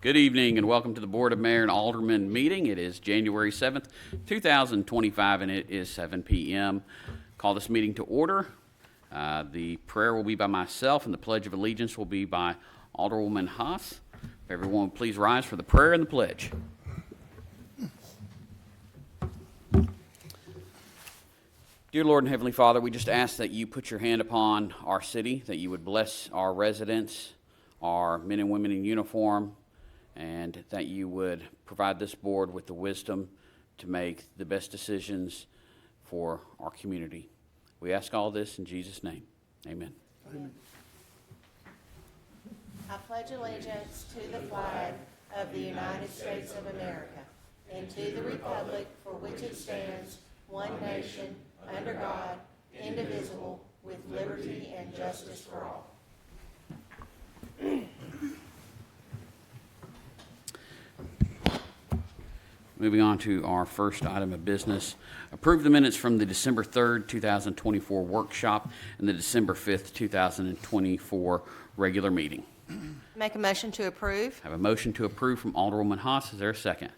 Good evening and welcome to the Board of Mayor and Aldermen meeting. It is January 7th, 2025, and it is 7 p.m. Call this meeting to order. The prayer will be by myself and the Pledge of Allegiance will be by Alderwoman Haas. If everyone would please rise for the prayer and the pledge. Dear Lord and Heavenly Father, we just ask that you put your hand upon our city, that you would bless our residents, our men and women in uniform, and that you would provide this board with the wisdom to make the best decisions for our community. We ask all this in Jesus' name. Amen. Amen. I pledge allegiance to the flag of the United States of America and to the republic for which it stands, one nation, under God, indivisible, with liberty and justice for all. Moving on to our first item of business, approve the minutes from the December 3rd, 2024 workshop and the December 5th, 2024 regular meeting. Make a motion to approve. Have a motion to approve from Alderwoman Haas. Is there a second?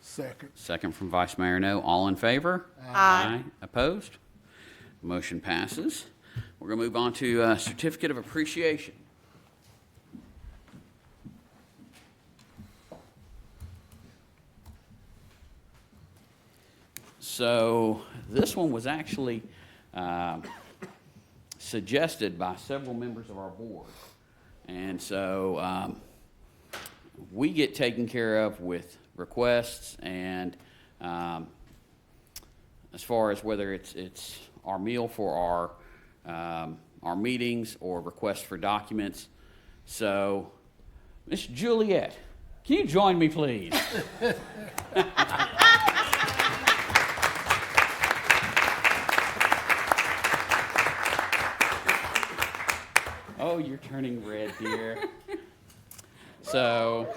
Second. Second from Vice Mayor No. All in favor? Aye. Opposed? Motion passes. We're going to move on to Certificate of Appreciation. So this one was actually suggested by several members of our board. And so we get taken care of with requests and as far as whether it's our meal for our meetings or requests for documents. So, Miss Juliet, can you join me, please? Oh, you're turning red, dear. So,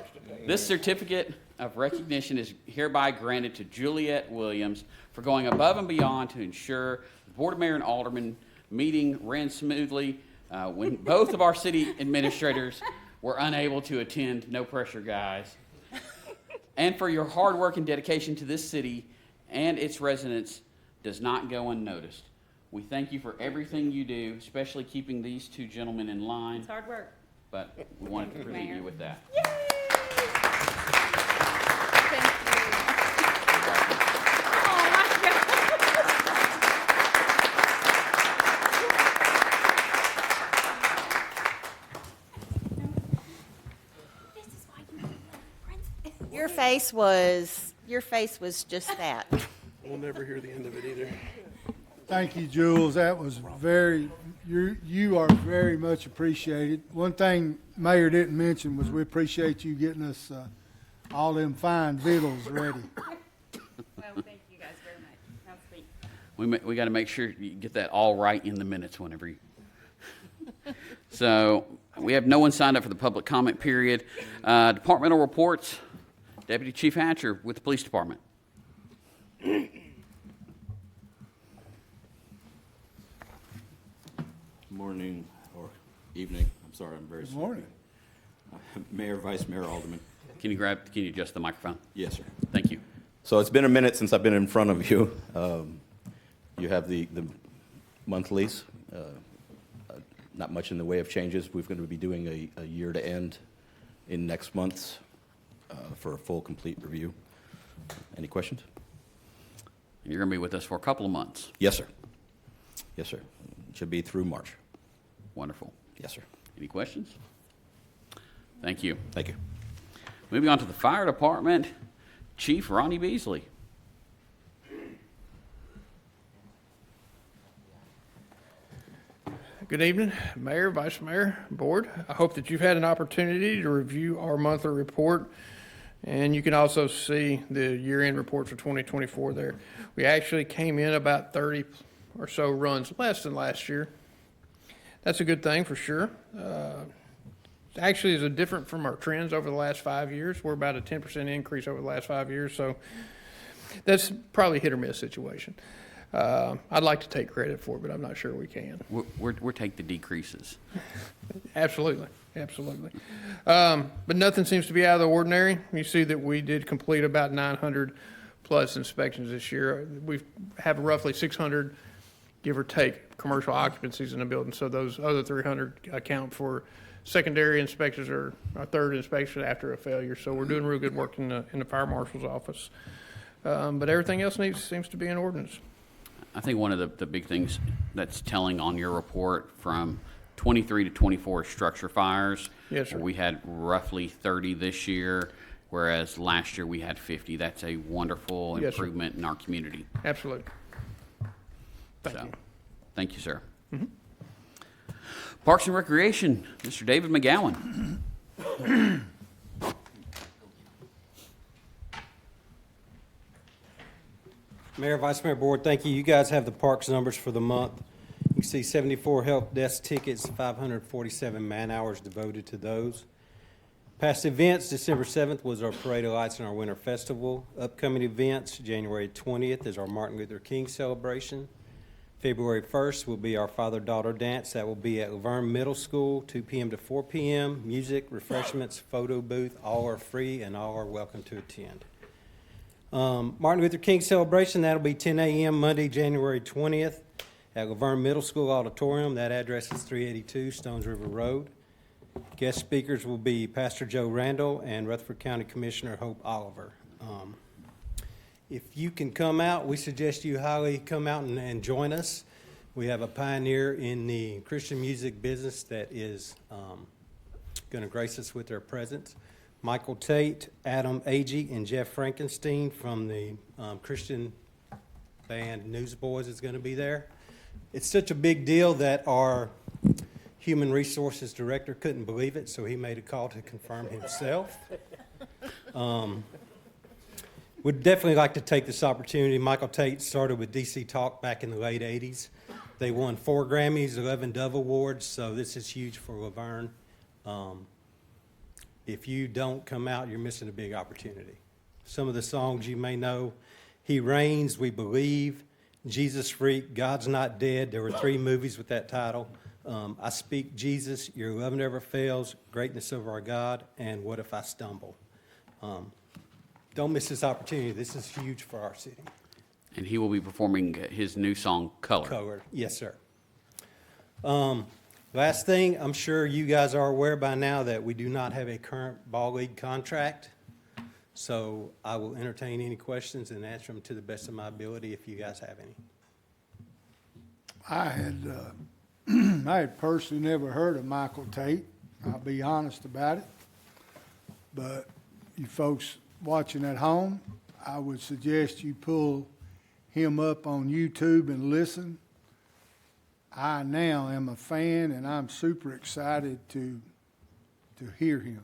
this certificate of recognition is hereby granted to Juliet Williams for going above and beyond to ensure the Board of Mayor and Aldermen meeting ran smoothly when both of our city administrators were unable to attend. No pressure, guys. And for your hard work and dedication to this city and its residents does not go unnoticed. We thank you for everything you do, especially keeping these two gentlemen in line. It's hard work. But we wanted to present you with that. Yay! Thank you. Oh my God. This is why you need Your face was just that. We'll never hear the end of it either. Thank you, Jules. That was you are very much appreciated. One thing Mayor didn't mention was we appreciate you getting us all them fine victuals ready. Well, thank you guys very much. How sweet. We got to make sure you get that all right in the minutes whenever you. So we have no one signed up for the public comment period. Departmental reports. Deputy Chief Hatcher with the Police Department. Morning or evening. I'm sorry, I'm very Good sorry. morning. Mayor, Vice Mayor, Alderman. Can you adjust the microphone? Yes, sir. Thank you. So it's been a minute since I've been in front of you. You have the monthlies. Not much in the way of changes. We're going to be doing a year to end in next month for a full, complete review. Any questions? You're going to be with us for a couple of months. Yes, sir. Yes, sir. It should be through March. Wonderful. Yes, sir. Any questions? Thank you. Thank you. Moving on to the Fire Department, Chief Ronnie Beasley. Good evening, Mayor, Vice Mayor, Board. I hope that you've had an opportunity to review our monthly report, and you can also see the year-end report for 2024 there. We actually came in about 30 or so runs less than last year. That's a good thing for sure. Actually is different from our trends over the last 5 years. We're about a 10% increase over the last 5 years, so that's probably a hit or miss situation. I'd like to take credit for it, but I'm not sure we can. We're take the decreases. Absolutely, absolutely. But nothing seems to be out of the ordinary. You see that we did complete about 900 plus inspections this year. We have roughly 600, give or take, commercial occupancies in the building. So those other 300 account for secondary inspections or a third inspection after a failure. So we're doing real good work in the fire marshal's office. But everything else seems to be in ordinance. I think one of the big things that's telling on your report from 23 to 24 structure fires. Yes, sir. We had roughly 30 this year, whereas last year we had 50. That's a wonderful Yes, sir. improvement in our community. Absolutely. Thank So, you. thank you, sir. Parks and Recreation, Mr. David McGowan. Mayor, Vice Mayor, Board, thank you. You guys have the parks numbers for the month. You can see 74 help desk tickets, 547 man-hours devoted to those. Past events, December 7th was our Parade of Lights and our Winter Festival. Upcoming events, January 20th is our Martin Luther King celebration. February 1st will be our father-daughter dance. That will be at Laverne Middle School, 2 p.m. to 4 p.m. Music, refreshments, photo booth, all are free and all are welcome to attend. Martin Luther King celebration, that'll be 10 a.m. Monday, January 20th at Laverne Middle School Auditorium. That address is 382 Stones River Road. Guest speakers will be Pastor Joe Randall and Rutherford County Commissioner Hope Oliver. If you can come out, we suggest you highly come out and join us. We have a pioneer in the Christian music business that is going to grace us with their presence. Michael Tate, Adam Agee, and Jeff Frankenstein from the Christian band Newsboys is going to be there. It's such a big deal that our Human Resources Director couldn't believe it, so he made a call to confirm himself. Would definitely like to take this opportunity. Michael Tate started with DC Talk back in the late 80s. They won 4 Grammys, 11 Dove Awards, so this is huge for Laverne. If you don't come out, you're missing a big opportunity. Some of the songs you may know: He Reigns, We Believe, Jesus Freak, God's Not Dead. There were 3 movies with that title. I Speak Jesus, Your Love Never Fails, Greatness of Our God, and What If I Stumble. Don't miss this opportunity. This is huge for our city. And he will be performing his new song, Color. Color, yes, sir. Last thing, I'm sure you guys are aware by now that we do not have a current ball league contract. So I will entertain any questions and answer them to the best of my ability if you guys have any. I had personally never heard of Michael Tate. I'll be honest about it. But you folks watching at home, I would suggest you pull him up on YouTube and listen. I now am a fan, and I'm super excited to hear him.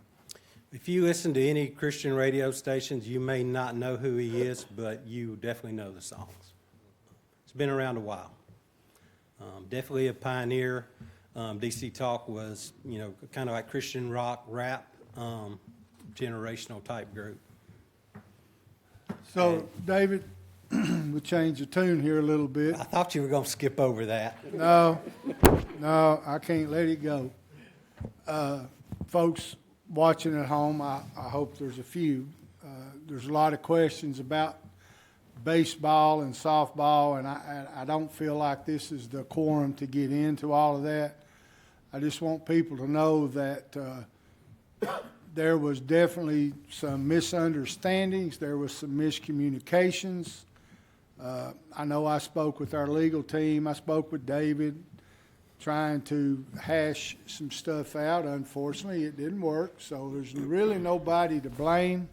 If you listen to any Christian radio stations, you may not know who he is, but you definitely know the songs. It's been around a while. Definitely a pioneer. DC Talk was, kind of like Christian rock, rap, generational type group. So, David, we'll change the tune here a little bit. I thought you were going to skip over that. No, I can't let it go. Folks watching at home, I hope there's a few. There's a lot of questions about baseball and softball, and I don't feel like this is the quorum to get into all of that. I just want people to know that there was definitely some misunderstandings. There was some miscommunications. I know I spoke with our legal team. I spoke with David, trying to hash some stuff out. Unfortunately, it didn't work, so there's really nobody to blame.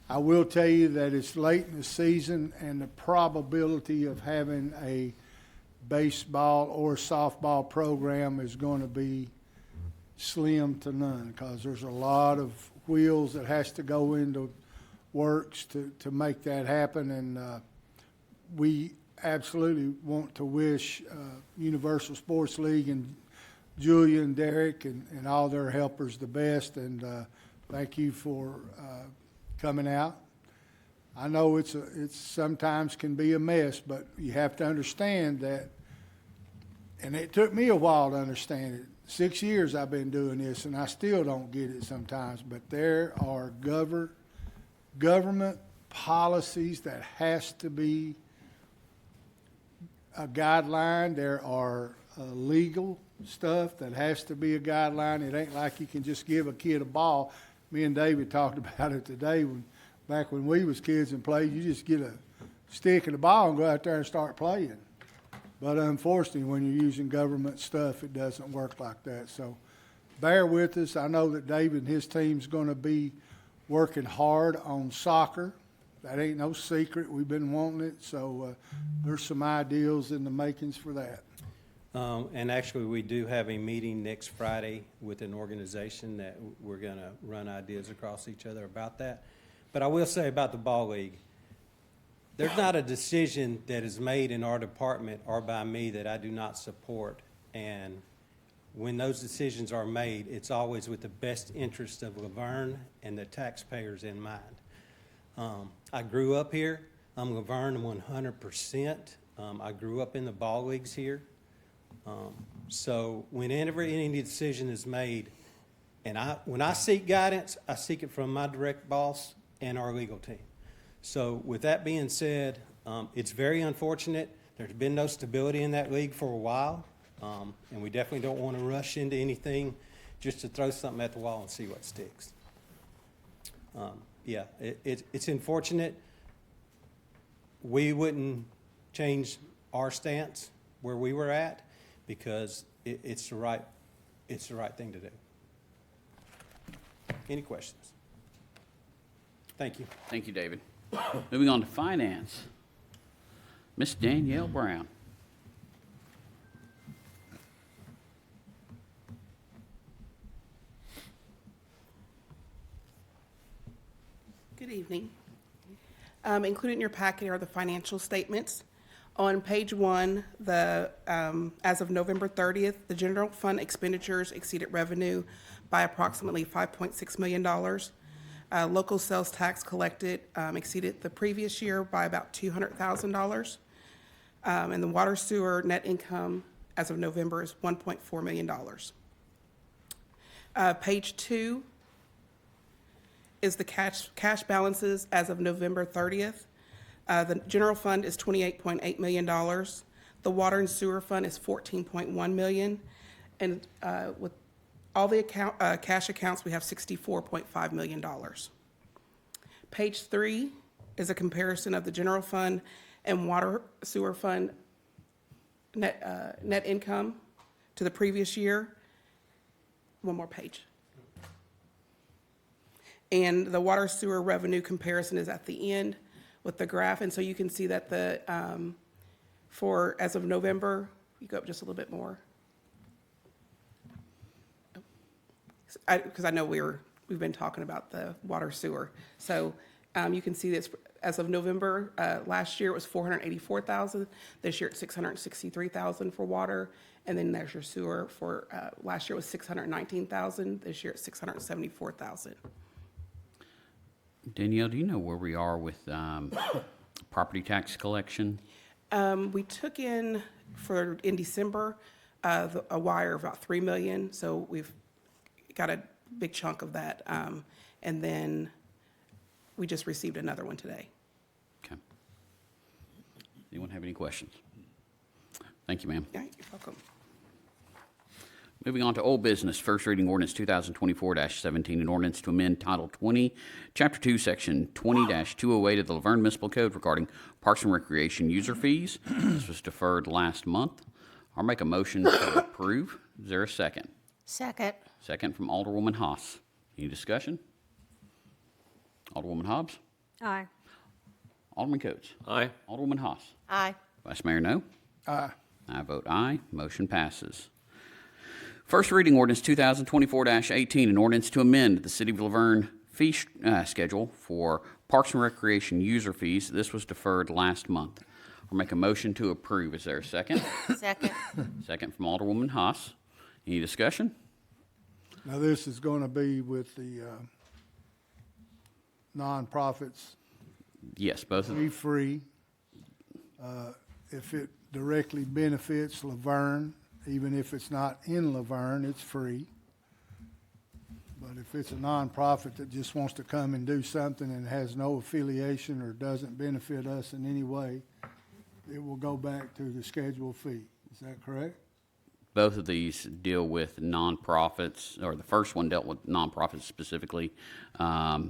I will tell you that it's late in the season, and the probability of having a baseball or softball program is going to be slim to none, because there's a lot of wheels that has to go into works to make that happen, and we absolutely want to wish Universal Sports League and Julia and Derek and all their helpers the best, and thank you for coming out. I know it's sometimes can be a mess, but you have to understand that, and it took me a while to understand it. 6 years I've been doing this, and I still don't get it sometimes, but there are government policies that has to be a guideline. There are legal stuff that has to be a guideline. It ain't like you can just give a kid a ball. Me and David talked about it today. Back when we was kids and played, you just get a stick and a ball and go out there and start playing. But unfortunately, when you're using government stuff, it doesn't work like that. So bear with us. I know that David and his team's going to be working hard on soccer. That ain't no secret. We've been wanting it. So there's some ideals in the makings for that. And actually, we do have a meeting next Friday with an organization that we're going to run ideas across each other about that. But I will say about the ball league, there's not a decision that is made in our department or by me that I do not support. And when those decisions are made, it's always with the best interest of Laverne and the taxpayers in mind. I grew up here. I'm Laverne 100%. I grew up in the ball leagues here. So whenever any decision is made, and when I seek guidance, I seek it from my direct boss and our legal team. So with that being said, it's very unfortunate. There's been no stability in that league for a while, and we definitely don't want to rush into anything just to throw something at the wall and see what sticks. Yeah, it's unfortunate. We wouldn't change our stance where we were at because it's the right thing to do. Any questions? Thank you. Thank you, David. Moving on to finance. Miss Danielle Brown. Good evening. Included in your packet are the financial statements. On page 1, as of November 30th, the general fund expenditures exceeded revenue by approximately $5.6 million. Local sales tax collected exceeded the previous year by about $200,000. And the water sewer net income as of November is $1.4 million. Page 2 is the cash balances as of November 30th. The general fund is $28.8 million. The water and sewer fund is $14.1 million. And with all the cash accounts, we have $64.5 million. Page 3 is a comparison of the general fund and water sewer fund net income to the previous year. One more page. And the water sewer revenue comparison is at the end with the graph. And so you can see that as of November, you go up just a little bit more. Because I know we've been talking about the water sewer. So you can see this as of November last year it was $484,000. This year it's $663,000 for water, and then there's your sewer for last year it was $619,000. This year it's $674,000. Danielle, do you know where we are with property tax collection? We took in December a wire of about $3 million. So we've got a big chunk of that, and then we just received another one today. Okay. Anyone have any questions? Thank you, ma'am. Yeah, you're welcome. Moving on to old business, first reading ordinance 2024-17, an ordinance to amend Title 20, Chapter 2, Section 20-208 of the Laverne Municipal Code regarding Parks and Recreation user fees. This was deferred last month. I'll make a motion to approve. Is there a second? Second. Second from Alderwoman Haas. Any discussion? Alderwoman Hobbs? Aye. Alderman Coates? Aye. Alderwoman Haas? Aye. Vice Mayor No? Aye. I vote aye. Motion passes. First reading ordinance 2024-18, an ordinance to amend the City of Laverne fee schedule for Parks and Recreation user fees. This was deferred last month. I'll make a motion to approve. Is there a second? Second. Second from Alderwoman Haas. Any discussion? Now, this is going to be with the nonprofits. Yes, both of be free. If it directly benefits Laverne, even if it's not in Laverne, it's free. But if it's a nonprofit that just wants to come and do something and has no affiliation or doesn't benefit us in any way, it will go back to the scheduled fee. Is that correct? both of these deal with nonprofits, or the first one dealt with nonprofits specifically.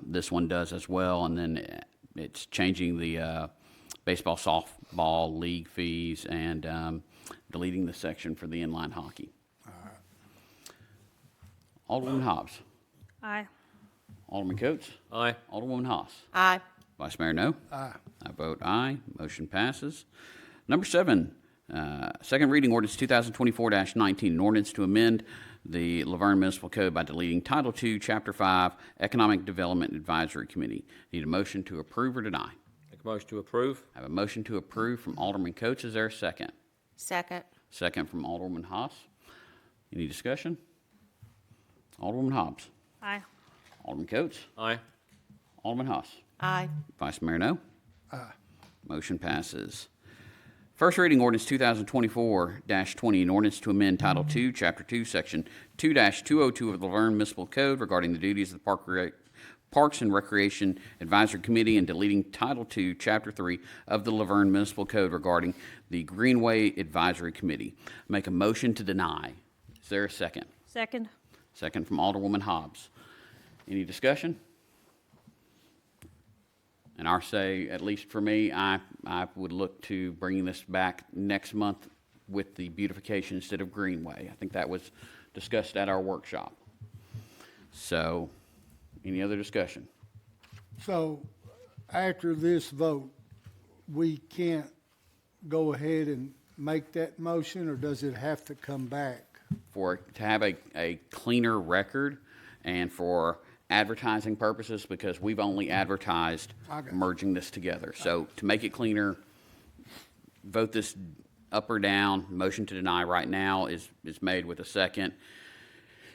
This one does as well, and then it's changing the baseball, softball league fees and deleting the section for the inline hockey. Alderman Hobbs. Aye. Alderman Coates. Aye. Alderwoman Haas. Aye. Vice Mayor No. Aye. I vote aye. Motion passes. Number 7, second reading ordinance 2024-19, an ordinance to amend the Laverne Municipal Code by deleting Title II, Chapter 5, Economic Development Advisory Committee. Need a motion to approve or deny. Make a motion to approve. I have a motion to approve from Alderman Coates. Is there a second? Second. Second from Alderwoman Haas. Any discussion? Alderwoman Hobbs. Aye. Alderman Coates. Aye. Alderman Haas. Aye. Vice Mayor No. Aye. Motion passes. First reading ordinance 2024-20, an ordinance to amend Title II, Chapter 2, Section 2-202 of the Laverne Municipal Code regarding the duties of the Parks and Recreation Advisory Committee and deleting Title II, Chapter 3 of the Laverne Municipal Code regarding the Greenway Advisory Committee. Make a motion to deny. Is there a second? Second. Second from Alderwoman Hobbs. Any discussion? And our say, at least for me, I would look to bringing this back next month with the beautification instead of Greenway. I think that was discussed at our workshop. So, any other discussion? So, after this vote, we can't go ahead and make that motion, or does it have to come back? To have a cleaner record and for advertising purposes, because we've only advertised merging this together. So to make it cleaner, vote this up or down. Motion to deny right now is made with a second.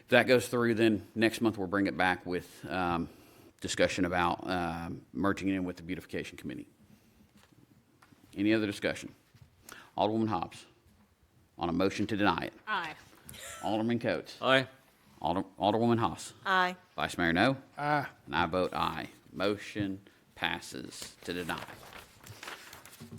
If that goes through, then next month we'll bring it back with discussion about merging it in with the beautification committee. Any other discussion? Alderwoman Hobbs on a motion to deny it. Aye. Alderman Coates. Aye. Alderwoman Haas. Aye. Vice Mayor No. Aye. And I vote aye. Motion passes to deny.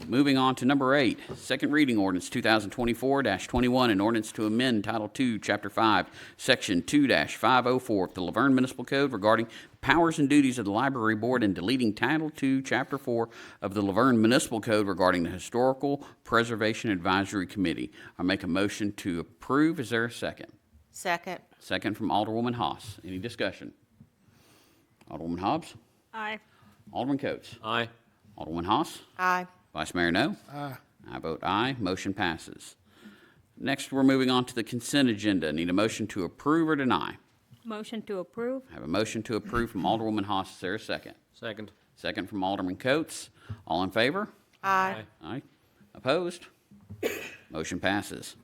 Moving on to number 8, second reading ordinance 2024-21, an ordinance to amend Title II, Chapter 5, Section 2-504 of the Laverne Municipal Code regarding powers and duties of the Library Board and deleting Title II, Chapter 4 of the Laverne Municipal Code regarding the Historical Preservation Advisory Committee. I make a motion to approve. Is there a second? Second. Second from Alderwoman Haas. Any discussion? Alderwoman Hobbs? Aye. Alderman Coates? Aye. Alderwoman Haas? Aye. Vice Mayor No. Aye. I vote aye. Motion passes. Next, we're moving on to the consent agenda. Need a motion to approve or deny. Motion to approve. I have a motion to approve from Alderwoman Haas. Is there a second? Second. Second from Alderman Coates. All in favor? Aye. Aye. Opposed? Motion passes.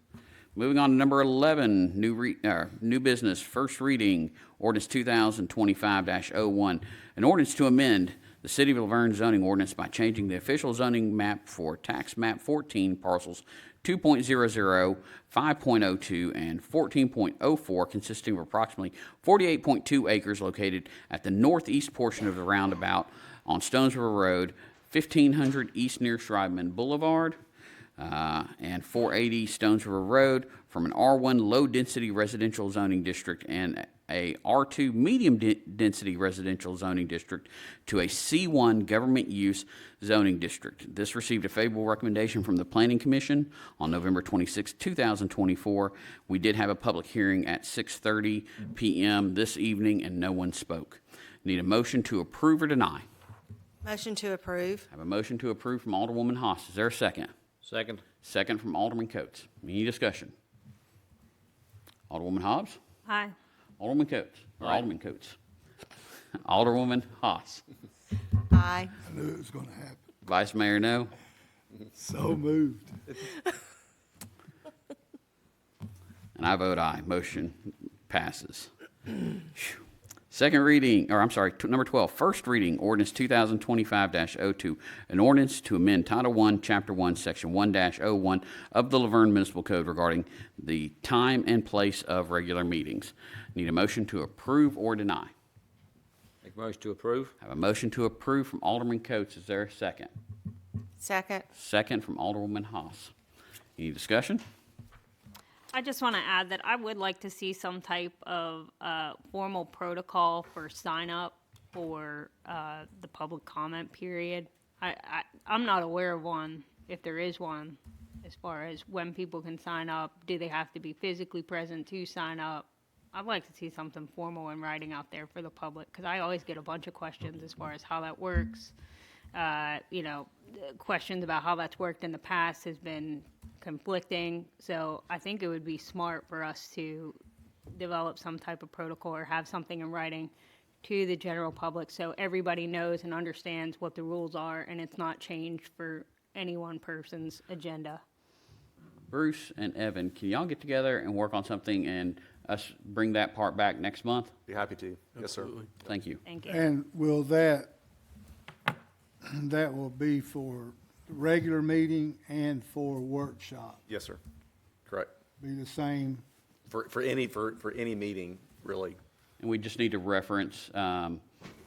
Moving on to number 11, new business, first reading, ordinance 2025-01, an ordinance to amend the City of Laverne zoning ordinance by changing the official zoning map for tax map 14 parcels 2.00, 5.02, and 14.04, consisting of approximately 48.2 acres located at the northeast portion of the roundabout on Stones River Road, 1500 East near Schreibman Boulevard, and 480 Stones River Road, from an R1 low-density residential zoning district and a R2 medium-density residential zoning district to a C1 government use zoning district. This received a favorable recommendation from the Planning Commission on November 26, 2024. We did have a public hearing at 6:30 p.m. this evening, and no one spoke. Need a motion to approve or deny. Motion to approve. I have a motion to approve from Alderwoman Haas. Is there a second? Second. Second from Alderman Coates. Any discussion? Alderwoman Hobbs? Aye. Alderman Coates? Or Aye. Alderman Coates? Alderwoman Haas? Aye. I knew it was gonna happen. Vice Mayor No? So moved. And I vote aye. Motion passes. Phew. Second reading, or I'm sorry, number 12, first reading, ordinance 2025-02, an ordinance to amend Title I, Chapter 1, Section 1-01 of the Laverne Municipal Code regarding the time and place of regular meetings. Need a motion to approve or deny? Make a motion to approve. I have a motion to approve from Alderman Coates. Is there a second? Second. Second from Alderwoman Haas. Any discussion? I just want to add that I would like to see some type of formal protocol for sign up for the public comment period. I'm not aware of one, if there is one, as far as when people can sign up. Do they have to be physically present to sign up? I'd like to see something formal in writing out there for the public, because I always get a bunch of questions as far as how that works. Questions about how that's worked in the past has been conflicting, so I think it would be smart for us to develop some type of protocol or have something in writing to the general public so everybody knows and understands what the rules are and it's not changed for any one person's agenda. Bruce and Evan, can y'all get together and work on something and us bring that part back next month? Be happy to. Yes, sir. Thank you. Thank you. And will that will be for regular meeting and for workshop? Yes, sir. Correct. Be the same? For any meeting, really. And we just need to reference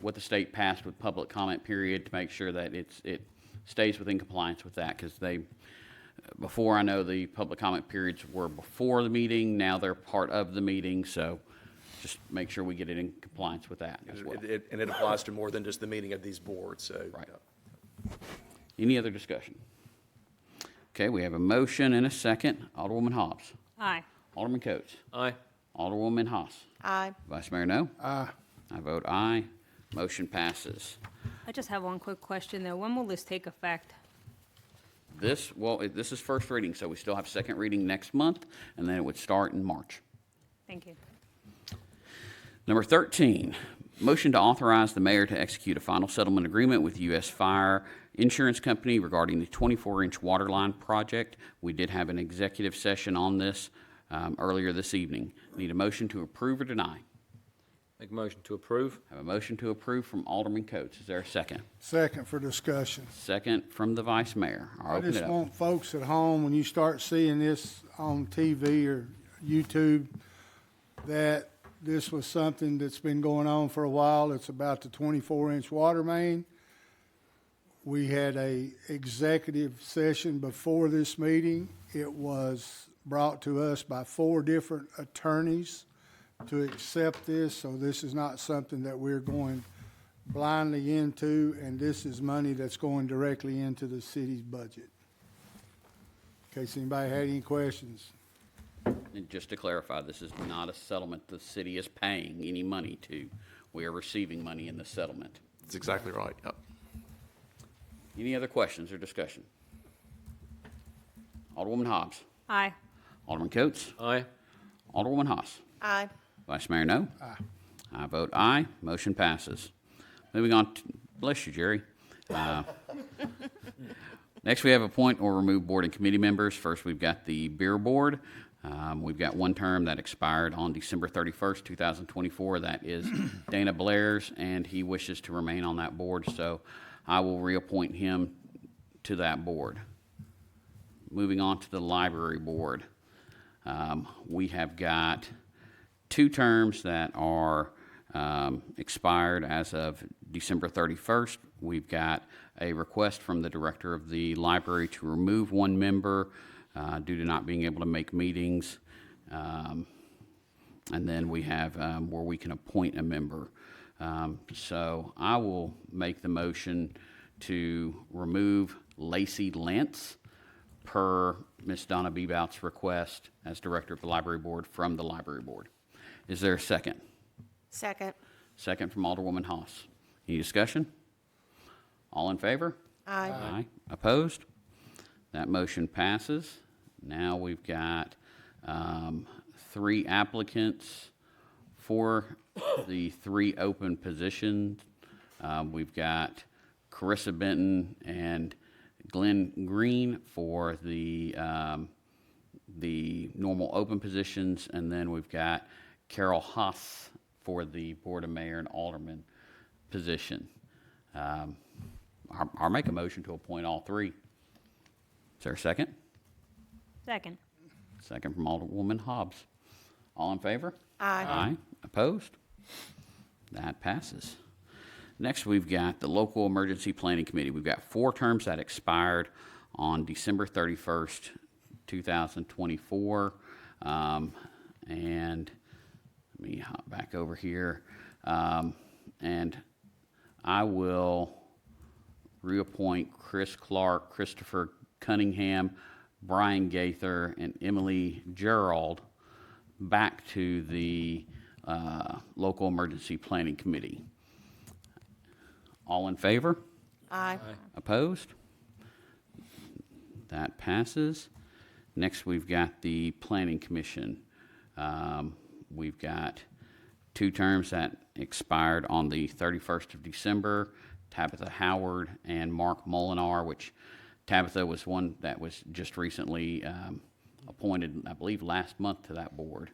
what the state passed with public comment period to make sure that it stays within compliance with that, because before, I know the public comment periods were before the meeting, now they're part of the meeting, so just make sure we get it in compliance with that as well. And it applies to more than just the meeting of these boards, so. Right. Any other discussion? Okay, we have a motion and a second. Alderwoman Hobbs. Aye. Alderman Coates. Aye. Alderwoman Haas. Aye. Vice Mayor No? Aye. I vote aye. Motion passes. I just have one quick question, though. When will this take effect? This is first reading, so we still have second reading next month, and then it would start in March. Thank you. Number 13, motion to authorize the mayor to execute a final settlement agreement with U.S. Fire Insurance Company regarding the 24-inch water line project. We did have an executive session on this earlier this evening. Need a motion to approve or deny? Make a motion to approve. I have a motion to approve from Alderman Coates. Is there a second? Second for discussion. Second from the Vice Mayor. I'll I open just it up. want folks at home, when you start seeing this on TV or YouTube, that this was something that's been going on for a while. It's about the 24-inch water main. We had a executive session before this meeting. It was brought to us by 4 different attorneys to accept this, so this is not something that we're going blindly into, and this is money that's going directly into the city's budget. In case anybody had any questions. And just to clarify, this is not a settlement the city is paying any money to. We are receiving money in the settlement. That's exactly right. Yep. Any other questions or discussion? Alderwoman Hobbs. Aye. Alderman Coates. Aye. Alderwoman Haas. Aye. Vice Mayor No? Aye. I vote aye. Motion passes. Moving on, bless you, Jerry. Next, we have appoint or remove board and committee members. First, we've got the Beer Board. We've got one term that expired on December 31st, 2024. That is Dana Blair's, and he wishes to remain on that board, so I will reappoint him to that board. Moving on to the Library Board. We have got 2 terms that are expired as of December 31st. We've got a request from the director of the library to remove 1 member due to not being able to make meetings. And then we have where we can appoint a member. So I will make the motion to remove Lacey Lentz per Ms. Donna Bebout's request as director of the library board from the library board. Is there a second? Second. Second from Alderwoman Haas. Any discussion? All in favor? Aye. Aye. Opposed? That motion passes. Now we've got 3 applicants for the 3 open positions. We've got Carissa Benton and Glenn Green for the normal open positions, and then we've got Carol Haas for the Board of Mayor and Alderman position. I'll make a motion to appoint all three. Is there a second? Second. Second from Alderwoman Hobbs. All in favor? Aye. Aye. Opposed? That passes. Next, we've got the Local Emergency Planning Committee. We've got 4 terms that expired on December 31st, 2024. And let me hop back over here. And I will reappoint Chris Clark, Christopher Cunningham, Brian Gaither, and Emily Gerald back to the Local Emergency Planning Committee. All in favor? Aye. Opposed? That passes. Next, we've got the Planning Commission. We've got 2 terms that expired on the 31st of December, Tabitha Howard and Mark Molinar, which Tabitha was one that was just recently appointed, I believe, last month to that board.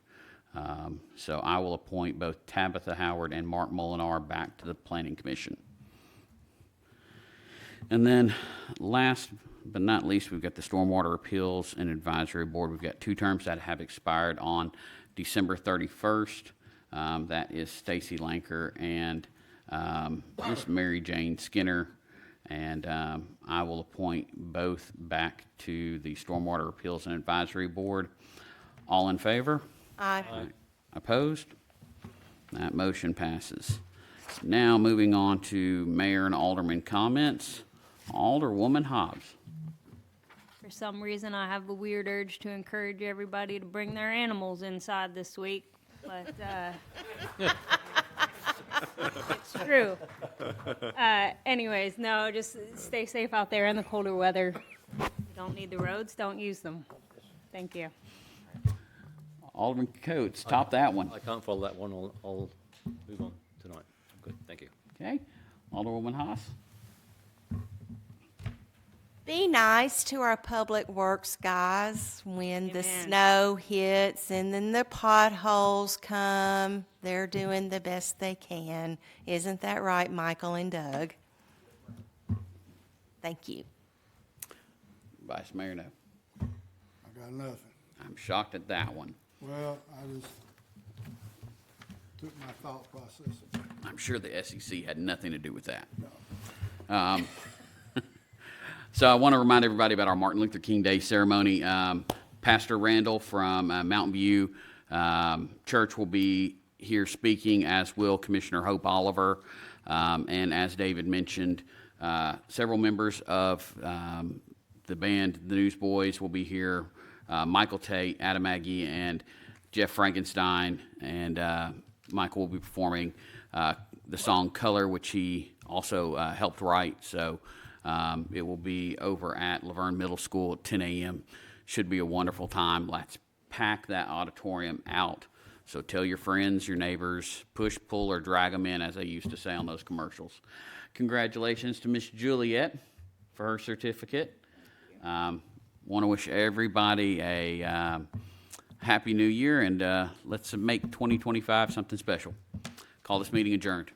So I will appoint both Tabitha Howard and Mark Molinar back to the Planning Commission. And then last but not least, we've got the Stormwater Appeals and Advisory Board. We've got 2 terms that have expired on December 31st. That is Stacy Lanker and Miss Mary Jane Skinner. And I will appoint both back to the Stormwater Appeals and Advisory Board. All in favor? Aye. Opposed? That motion passes. Now moving on to Mayor and Alderman comments. Alderwoman Hobbs. For some reason, I have a weird urge to encourage everybody to bring their animals inside this week, but it's true. Anyways, no, just stay safe out there in the colder weather. You don't need the roads, don't use them. Thank you. Alderman Coates, top that one. I can't follow that one. I'll move on tonight. Good, thank you. Okay. Alderwoman Haas. Be nice to our public works guys when the Amen. snow hits and then the potholes come. They're doing the best they can. Isn't that right, Michael and Doug? Thank you. Vice Mayor, no. I got nothing. I'm shocked at that one. Well, I just took my thought process. I'm sure the SEC had nothing to do with that. So I want to remind everybody about our Martin Luther King Day ceremony. Pastor Randall from Mountain View Church will be here speaking, as will Commissioner Hope Oliver. And as David mentioned, several members of the band, the Newsboys, will be here. Michael Tate, Adam Aggie, and Jeff Frankenstein. And Michael will be performing the song Color, which he also helped write. So it will be over at Laverne Middle School at 10 a.m. Should be a wonderful time. Let's pack that auditorium out. So tell your friends, your neighbors, push, pull, or drag them in, as they used to say on those commercials. Congratulations to Miss Juliet for her certificate. Want to wish everybody a happy new year, and let's make 2025 something special. Call this meeting adjourned.